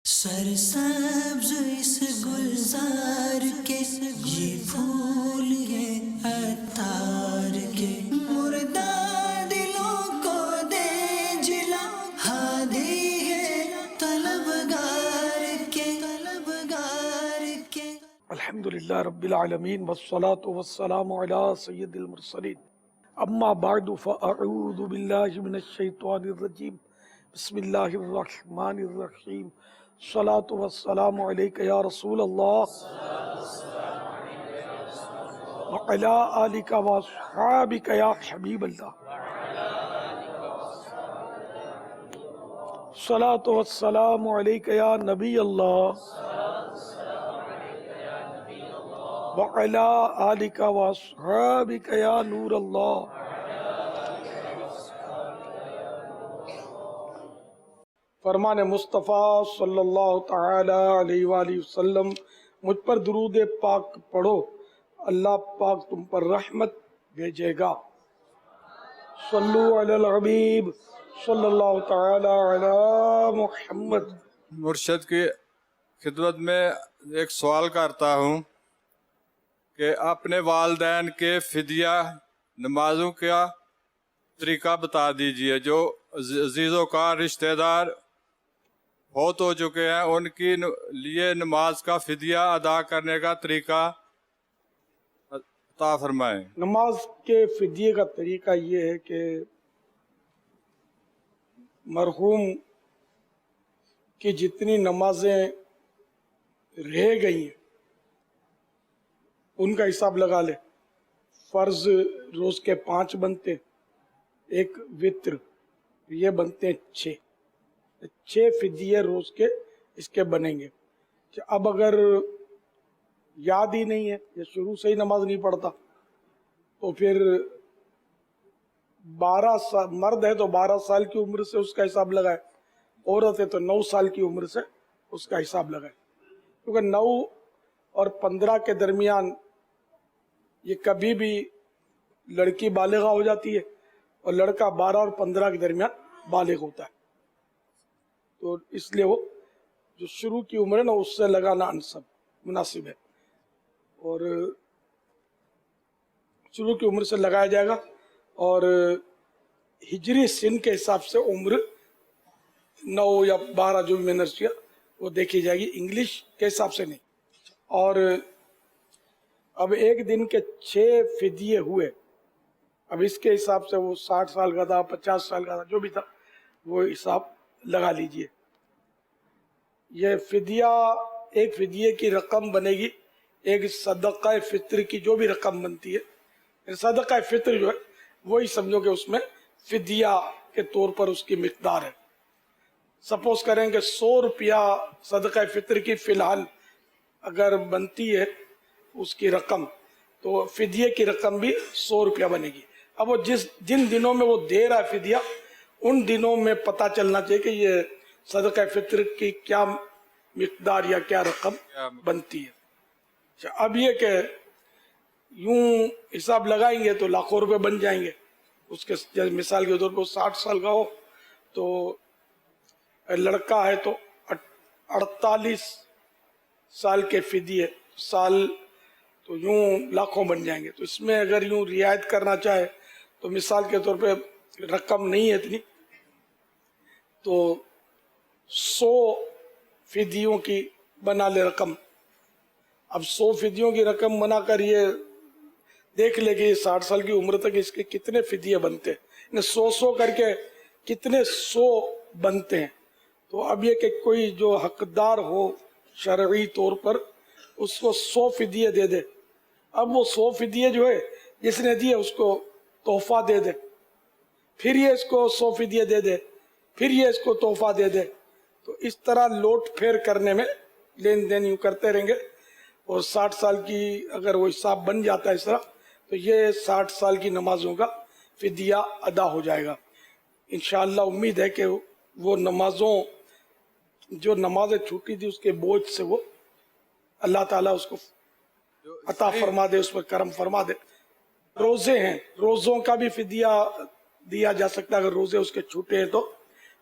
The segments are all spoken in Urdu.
سرسبز اس گلزار کے یہ پھول یہ عطار کے مردہ دلوں کو دے جلا ہادی ہے طلبگار کے الحمدللہ رب العالمین والصلاة والسلام علی سید المرسلین اما بعد فاعوذ باللہ من الشیطان الرجیم بسم اللہ الرحمن الرحیم الصلاة والسلام علیک یا رسول اللہ وعلی آلک واصحابک یا حبیب اللہ الصلاة والسلام علیک یا نبی اللہ وعلی آلک واصحابک یا نور اللہ۔ فرمان مصطفیٰ صلی اللہ تعالی علیہ وآلہ وسلم، مجھ پر درود پاک پڑھو، اللہ پاک تم پر رحمت بھیجے گا۔ صلو علی الحبیب صلی اللہ تعالی علی محمد۔ مرشد کی خدمت میں ایک سوال کرتا ہوں کہ اپنے والدین کے فدیہ نمازوں کا طریقہ بتا دیجئے۔ جو عزیزوں کا رشتہ دار فوت ہو چکے ہیں ان کی لیے نماز کا فدیہ ادا کرنے کا طریقہ عطا فرمائیں۔ نماز کے فدیے کا طریقہ یہ ہے کہ مرحوم کی جتنی نمازیں رہ گئی ہیں ان کا حساب لگا لے۔ فرض روز کے 5 بنتے، ایک وطر، یہ بنتے ہیں 6 فدیے روز کے اس کے بنیں گے۔ اب اگر یاد ہی نہیں ہے یا شروع سے ہی نماز نہیں پڑھتا تو پھر 12 سال، مرد ہے تو 12 سال کی عمر سے اس کا حساب لگائے، عورت ہے تو 9 سال کی عمر سے اس کا حساب لگائے، کیونکہ 9 اور 15 کے درمیان یہ کبھی بھی لڑکی بالغہ ہو جاتی ہے اور لڑکا 12 اور 15 کے درمیان بالغ ہوتا ہے، تو اس لیے وہ جو شروع کی عمر ہے نا اس سے لگانا مناسب ہے، اور شروع کی عمر سے لگایا جائے گا، اور ہجری سن کے حساب سے عمر 9 یا 12 جو بھی میں نے کیا وہ دیکھی جائے گی، انگلش کے حساب سے نہیں۔ اور اب ایک دن کے 6 فدیے ہوئے، اب اس کے حساب سے وہ 60 سال کا تھا، 50 سال کا تھا، جو بھی تھا وہ حساب لگا لیجئے۔ یہ فدیہ، ایک فدیے کی رقم بنے گی، ایک صدقہ فطر کی جو بھی رقم بنتی ہے، صدقہ فطر جو ہے وہی سمجھو کہ اس میں فدیہ کے طور پر اس کی مقدار ہے۔ سپوز کریں کہ 100 روپیہ صدقہ فطر کی فی الحال اگر بنتی ہے اس کی رقم، تو فدیے کی رقم بھی 100 روپیہ بنے گی۔ اب وہ جن دنوں میں وہ دے رہا ہے فدیہ، ان دنوں میں پتہ چلنا چاہیے کہ یہ صدقہ فطر کی کیا مقدار یا کیا رقم بنتی ہے۔ اب یہ کہ یوں حساب لگائیں گے تو لاکھوں روپے بن جائیں گے۔ اس کے مثال کے طور پر 60 سال کا ہو تو لڑکا ہے تو 48 سال کے فدیے، سال تو یوں لاکھوں بن جائیں گے۔ تو اس میں اگر یوں رعایت کرنا چاہے تو مثال کے طور پہ رقم نہیں ہے اتنی، تو 100 فدیوں کی بنا لے رقم۔ اب 100 فدیوں کی رقم بنا کر یہ دیکھ لے کہ 60 سال کی عمر تک اس کے کتنے فدیے بنتے ہیں، 100 کر کے کتنے 100 بنتے ہیں۔ تو اب یہ کہ کوئی جو حقدار ہو شرعی طور پر اس کو 100 فدیے دے دے، اب وہ 100 فدیے جو ہے جس نے دیے اس کو تحفہ دے دے، پھر یہ اس کو 100 فدیے دے دے، پھر یہ اس کو تحفہ دے دے، تو اس طرح لوٹ پھیر کرنے میں لین دین یوں کرتے رہیں گے، اور 60 سال کی اگر وہ حساب بن جاتا ہے اس طرح تو یہ 60 سال کی نمازوں کا فدیہ ادا ہو جائے گا۔ انشاءاللہ امید ہے کہ وہ نمازوں، جو نمازیں چھوٹی تھی اس کے بوجھ سے وہ اللہ تعالیٰ اس کو عطا فرما دے، اس پر کرم فرما دے۔ روزے ہیں، روزوں کا بھی فدیہ دیا جا سکتا ہے، اگر روزے اس کے چھوٹے ہیں تو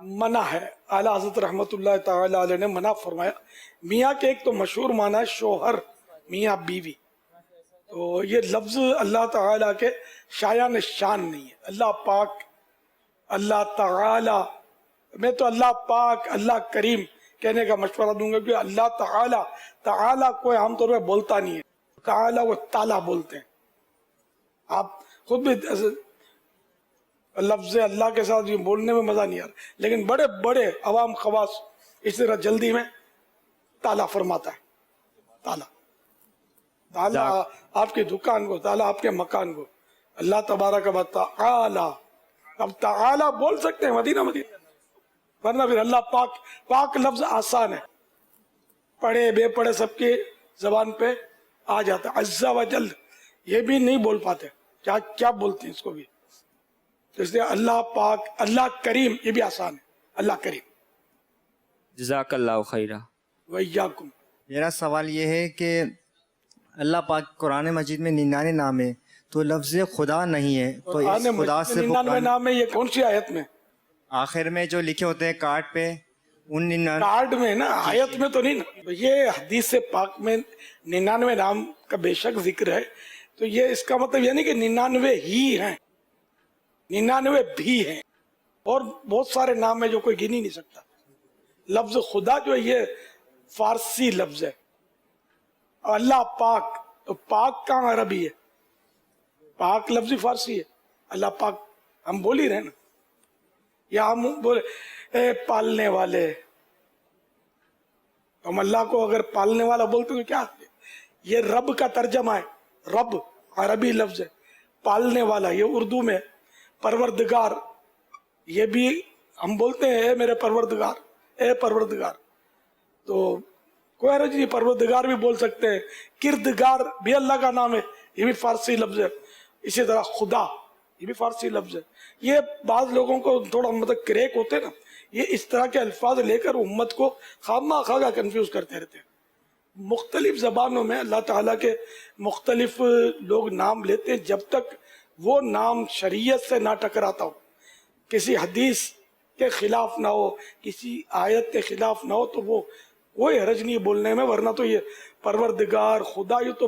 منع ہے. اعلیٰ حضرت رحمت اللہ تعالی علیہ نے منع فرمایا. میاں کے ایک تو مشہور معنی ہے شوہر, میاں بیوی. تو یہ لفظ اللہ تعالیٰ کے شایان شان نہیں ہے. اللہ پاک, اللہ تعالی, میں تو اللہ پاک, اللہ کریم کہنے کا مشورہ دوں گا, کہ اللہ تعالی, تعالی کوئی عام طور پہ بولتا نہیں ہے. تعالی وہ تالا بولتے ہیں. آپ خود بھی لفظ اللہ کے ساتھ یہ بولنے میں مزہ نہیں آ رہا, لیکن بڑے بڑے عوام خواص اس طرح جلدی میں تالا فرماتا ہے. تالا, تالا آپ کی دکان کو, تالا آپ کے مکان کو. اللہ تبارک و تعالی, اب تعالی بول سکتے ہیں مدینہ مدینہ, ورنہ پھر اللہ پاک, پاک لفظ آسان ہے, پڑھے بے پڑھے سب کی زبان پہ آ جاتا ہے. عز و جل یہ بھی نہیں بول پاتے, کیا کیا بولتے ہیں اس کو بھی. تو اس لیے اللہ پاک, اللہ کریم یہ بھی آسان ہے, اللہ کریم. جزاک اللہ خیرہ. وَإِيَّاكُمْ. میرا سوال یہ ہے کہ اللہ پاک قرآن مجید میں 99 نام ہے, تو لفظ خدا نہیں ہے, تو اس خدا سے 99 نام ہے, یہ کون سی آیت میں؟ آخر میں جو لکھے ہوتے ہیں کارڈ پہ, ان 99 کارڈ میں نا, آیت میں تو نہیں نا. یہ حدیث پاک میں 99 نام کا بے شک ذکر ہے, تو یہ اس کا مطلب یہ نہیں کہ 99 ہی ہیں, 99 بھی ہیں, اور بہت سارے نام ہیں جو کوئی گن ہی نہیں سکتا. لفظ خدا جو ہے یہ فارسی لفظ ہے. اللہ پاک, تو پاک کہاں عربی ہے؟ پاک لفظ فارسی ہے. اللہ پاک ہم بول ہی رہے نا, یا ہم بولے اے پالنے والے, ہم اللہ کو اگر پالنے والا بولتے تو کیا؟ یہ رب کا ترجمہ ہے. رب عربی لفظ ہے, پالنے والا یہ اردو میں. پروردگار یہ بھی ہم بولتے ہیں اے میرے پروردگار, اے پروردگار, تو کوئی حرج نہیں, پروردگار بھی بول سکتے ہیں. کردگار بھی اللہ کا نام ہے, یہ بھی فارسی لفظ ہے. اسی طرح خدا یہ بھی فارسی لفظ ہے. یہ بعض لوگوں کو تھوڑا مطلب کریک ہوتے ہیں نا, یہ اس طرح کے الفاظ لے کر امت کو خواہ خواہ کنفیوز کرتے رہتے ہیں. مختلف زبانوں میں اللہ تعالیٰ کے مختلف لوگ نام لیتے ہیں, جب تک وہ نام شریعت سے نہ ٹکراتا ہو, کسی حدیث کے خلاف نہ ہو, کسی آیت کے خلاف نہ ہو, تو وہ کوئی حرج نہیں بولنے میں. ورنہ تو یہ پروردگار, خدا, یہ تو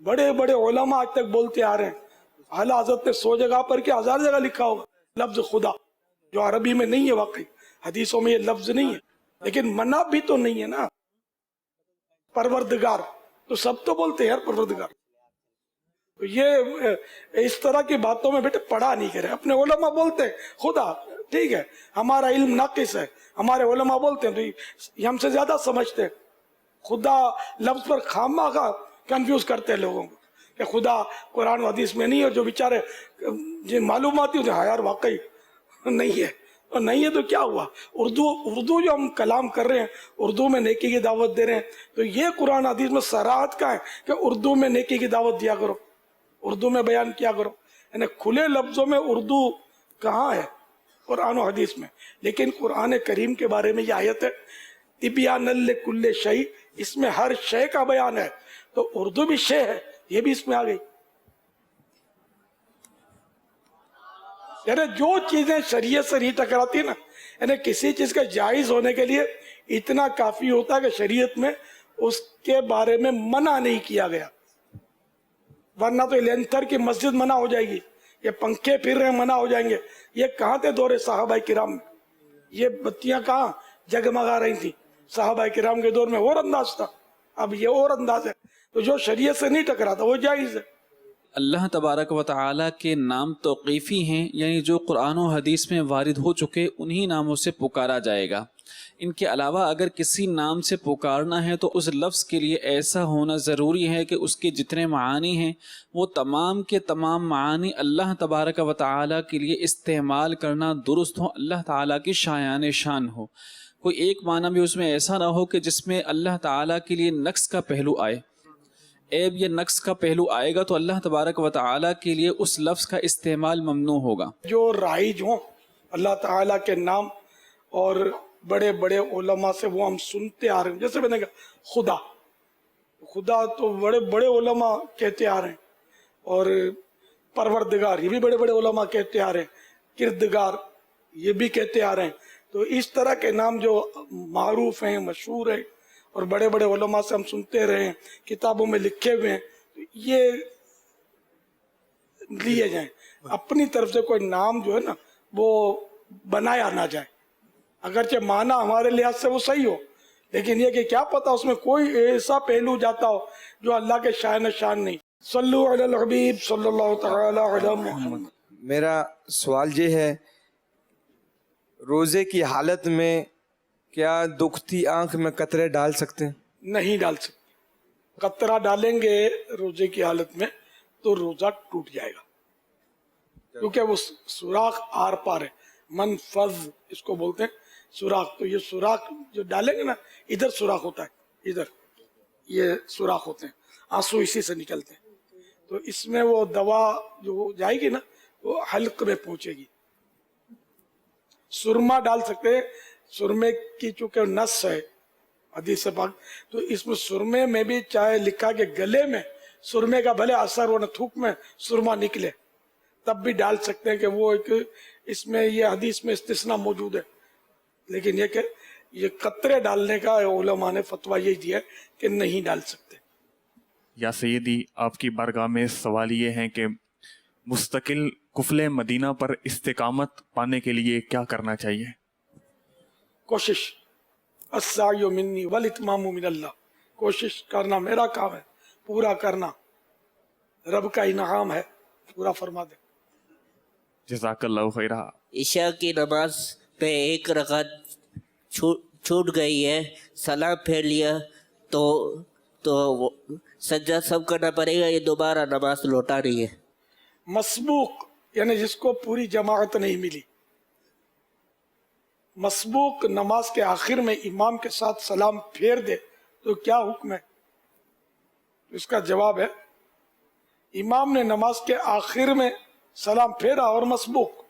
بڑے بڑے علماء آج تک بولتے آ رہے ہیں. اعلیٰ حضرت نے 100 جگہ پر کہ 1000 جگہ لکھا ہوگا لفظ خدا, جو عربی میں نہیں ہے, واقعی حدیثوں میں یہ لفظ نہیں ہے, لیکن منع بھی تو نہیں ہے نا. پروردگار تو سب تو بولتے ہیں یار پروردگار. تو یہ اس طرح کی باتوں میں بیٹے پڑھا نہیں کرے. اپنے علماء بولتے ہیں خدا, ٹھیک ہے, ہمارا علم ناقص ہے, ہمارے علماء بولتے ہیں تو یہ ہم سے زیادہ سمجھتے ہیں. خدا لفظ پر خواہ کنفیوز کرتے ہیں لوگوں کو کہ خدا قرآن و حدیث میں نہیں ہے. جو بیچارے جن معلوماتی ہوتے ہیں, یار واقعی نہیں ہے, اور نہیں ہے تو کیا ہوا. اردو جو ہم کلام کر رہے ہیں, اردو میں نیکی کی دعوت دے رہے ہیں, تو یہ قرآن حدیث میں صراحت کا ہے کہ اردو میں نیکی کی دعوت دیا کرو, اردو میں بیان کیا کرو. یعنی کھلے لفظوں میں اردو کہاں ہے قرآن و حدیث میں. لیکن قرآن کریم کے بارے میں یہ آیت ہے تبیان لکل شیء, اس میں ہر شے کا بیان ہے. تو اردو بھی شے ہے, یہ بھی اس میں آ گئی. یعنی جو چیزیں شریعت سے نہیں ٹکراتی نا, یعنی کسی چیز کا جائز ہونے کے لیے اتنا کافی ہوتا ہے کہ شریعت میں اس کے بارے میں منع نہیں کیا گیا. ورنہ تو لینتھر کی مسجد منع ہو جائے گی, یہ پنکھے پھر رہے منع ہو جائیں گے. یہ کہاں تھے دور صحابہ کرام میں, یہ بتیاں کہاں جگمگا رہی تھی صحابہ کرام کے دور میں, اور انداز تھا. اب یہ اور انداز ہے. تو جو شریعت سے نہیں ٹکراتا وہ جائز ہے. اللہ تبارک و تعالیٰ کے نام توقیفی ہیں, یعنی جو قرآن و حدیث میں وارد ہو چکے انہی ناموں سے پکارا جائے گا. ان کے علاوہ اگر کسی نام سے پکارنا ہے تو اس لفظ کے لیے ایسا ہونا ضروری ہے کہ اس کے جتنے معانی ہیں وہ تمام کے تمام معانی اللہ تبارک و تعالیٰ کے لیے استعمال کرنا درست ہو, اللہ تعالیٰ کی شایان شان ہو. کوئی ایک معنی بھی اس میں ایسا نہ ہو کہ جس میں اللہ تعالیٰ کے لیے نقص کا پہلو آئے. عیب یا نقص کا پہلو آئے گا تو اللہ تبارک و تعالیٰ کے لیے اس لفظ کا استعمال ممنوع ہوگا. جو رائج ہوں اللہ تعالیٰ کے نام اور بڑے بڑے علماء سے وہ ہم سنتے آ رہے ہیں. جیسے میں نے کہا خدا, خدا تو بڑے بڑے علماء کہتے آ رہے ہیں, اور پروردگار یہ بھی بڑے بڑے علماء کہتے آ رہے ہیں, کردگار یہ بھی کہتے آ رہے ہیں, تو اس طرح کے نام جو معروف ہیں, مشہور ہیں اور بڑے بڑے علماء سے ہم سنتے رہے ہیں, کتابوں میں لکھے ہوئے ہیں, یہ لیے جائیں. اپنی طرف سے کوئی نام جو ہے نا وہ بنایا نہ جائے, اگرچہ معنی ہمارے لحاظ سے وہ صحیح ہو, لیکن یہ کہ کیا پتا اس میں کوئی ایسا پہلو جاتا ہو جو اللہ کے شان شان نہیں. صلو علی الحبیب صلی اللہ تعالی علی محمد. میرا سوال یہ ہے, روزے کی حالت میں کیا دکھتی آنکھ میں قطرے ڈال سکتے ہیں؟ نہیں ڈال سکتے. قطرہ ڈالیں گے روزے کی حالت میں تو روزہ ٹوٹ جائے گا, کیونکہ وہ سوراخ آر پار ہے. منفذ اس کو بولتے ہیں, سوراخ. تو یہ سوراخ جو ڈالیں گے نا, ادھر سوراخ ہوتا ہے, ادھر یہ سوراخ ہوتے ہیں, آنسو اسی سے نکلتے ہیں. تو اس میں وہ دوا جو جائے گی نا وہ حلق میں پہنچے گی. سرما ڈال سکتے ہیں, سرمے کی چونکہ نس ہے حدیث پاک, تو اس میں سرمے میں بھی چاہے لکھا کہ گلے میں سرمے کا بھلے اثر ہو نہ تھوک میں سرما نکلے تب بھی ڈال سکتے ہیں, کہ وہ ایک اس میں یہ حدیث میں استثناء موجود ہے. لیکن یہ کہ یہ قطرے ڈالنے کا علماء نے فتویٰ یہ دیا ہے کہ نہیں ڈال سکتے. یا سیدی, آپ کی بارگاہ میں سوال یہ ہے کہ مستقل قفل مدینہ پر استقامت پانے کے لیے کیا کرنا چاہیے؟ کوشش, السعی منی والاتمام من اللہ, کوشش کرنا میرا کام ہے, پورا کرنا رب کا انعام ہے, پورا فرما دے. جزاک اللہ خیرہ. عشاء کی نماز پہ ایک رکعت چھوٹ گئی ہے, سلام پھیر لیا تو سجدہ سب کرنا پڑے گا, یہ دوبارہ نماز لوٹا رہی ہے. مسبوق یعنی جس کو پوری جماعت نہیں ملی, مسبوق نماز کے آخر میں امام کے ساتھ سلام پھیر دے تو کیا حکم ہے؟ اس کا جواب ہے, امام نے نماز کے آخر میں سلام پھیرا اور مسبوق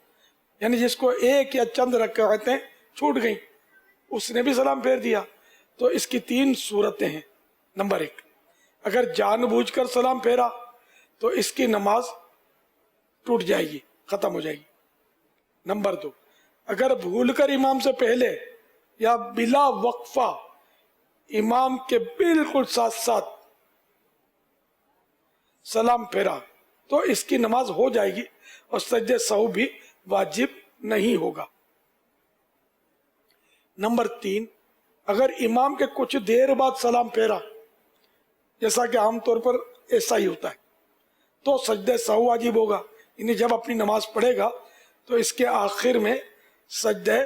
یعنی جس کو ایک یا چند رکعتیں چھوٹ گئیں اس نے بھی سلام پھیر دیا, تو اس کی 3 صورتیں ہیں. نمبر 1, اگر جان بوجھ کر سلام پھیرا تو اس کی نماز ٹوٹ جائے گی, ختم ہو جائے گی. نمبر 2, اگر بھول کر امام سے پہلے یا بلا وقفہ امام کے بالکل ساتھ ساتھ سلام پھیرا تو اس کی نماز ہو جائے گی اور سجدہ سہو بھی واجب نہیں ہوگا. نمبر 3, اگر امام کے کچھ دیر بعد سلام پھیرا, جیسا کہ عام طور پر ایسا ہی ہوتا ہے, تو سجدہ سہو واجب ہوگا. یعنی جب اپنی نماز پڑھے گا تو اس کے آخر میں سجدہ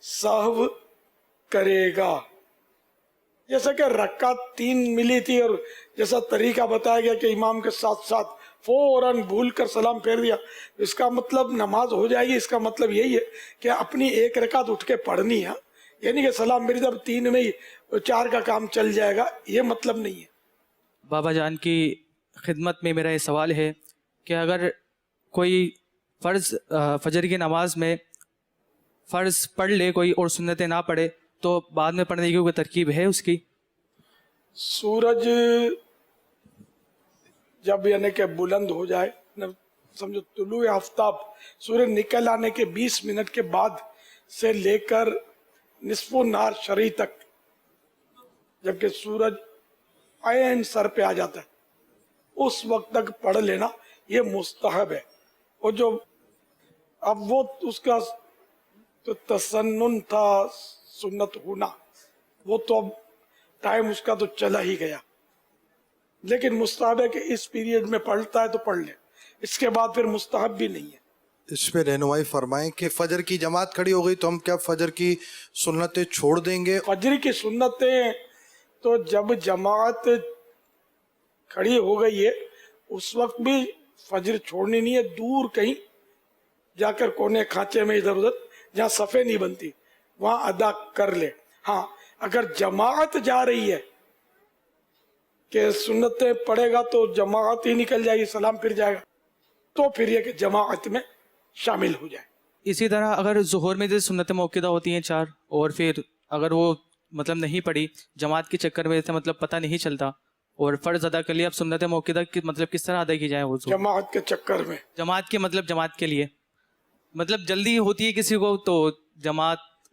سہو کرے گا. جیسا کہ رکعت 3 ملی تھی اور جیسا طریقہ بتایا گیا کہ امام کے ساتھ ساتھ فوراً بھول کر سلام پھیر دیا, اس کا مطلب نماز ہو جائے گی. اس کا مطلب یہی ہے کہ اپنی ایک رکعت اٹھ کے پڑھنی ہے, یعنی کہ سلام میری جب 3 میں ہی 4 کا کام چل جائے گا, یہ مطلب نہیں ہے. بابا جان کی خدمت میں میرا یہ سوال ہے کہ اگر کوئی فرض فجر کی نماز میں فرض پڑھ لے کوئی اور سنتیں نہ پڑھے تو بعد میں پڑھنے کی کوئی ترکیب ہے اس کی؟ سورج جب یعنی کہ بلند ہو جائے, سمجھو طلوع آفتاب سورج نکل آنے کے 20 منٹ کے بعد سے لے کر نصف النہار شرعی تک, جبکہ سورج عین سر پہ آ جاتا ہے, اس وقت تک پڑھ لینا یہ مستحب ہے. اور جو اب وہ اس کا تو تسنن تھا سنت ہونا, وہ تو اب ٹائم اس کا تو چلا ہی گیا, لیکن مستحب ہے کہ اس پیریڈ میں پڑھتا ہے تو پڑھ لے, اس کے بعد پھر مستحب بھی نہیں ہے. اس پہ رہنمائی فرمائیں کہ فجر کی جماعت کھڑی ہو گئی تو ہم کیا فجر کی سنتیں چھوڑ دیں گے؟ فجر کی سنتیں تو جب جماعت کھڑی ہو گئی ہے اس وقت بھی فجر چھوڑنی نہیں ہے, دور کہیں جا کر کونے کھانچے میں ادھر ادھر جہاں صفیں نہیں بنتی وہاں ادا کر لے. ہاں اگر جماعت جا رہی ہے کہ سنتیں پڑھے گا تو جماعت ہی نکل جائے گی, سلام پھر جائے گا, تو پھر یہ کہ جماعت میں شامل ہو جائے. اسی طرح اگر ظہر میں جیسے سنتیں موقعہ ہوتی ہیں 4 اور پھر اگر وہ مطلب نہیں پڑھی جماعت کے چکر میں سے مطلب پتہ نہیں چلتا اور فرض ادا کر لیا, اب سنت موقعہ مطلب کس طرح ادا کی جائے؟ وہ جماعت کے چکر میں, جماعت کے مطلب جماعت کے لیے مطلب جلدی ہوتی ہے کسی کو تو جماعت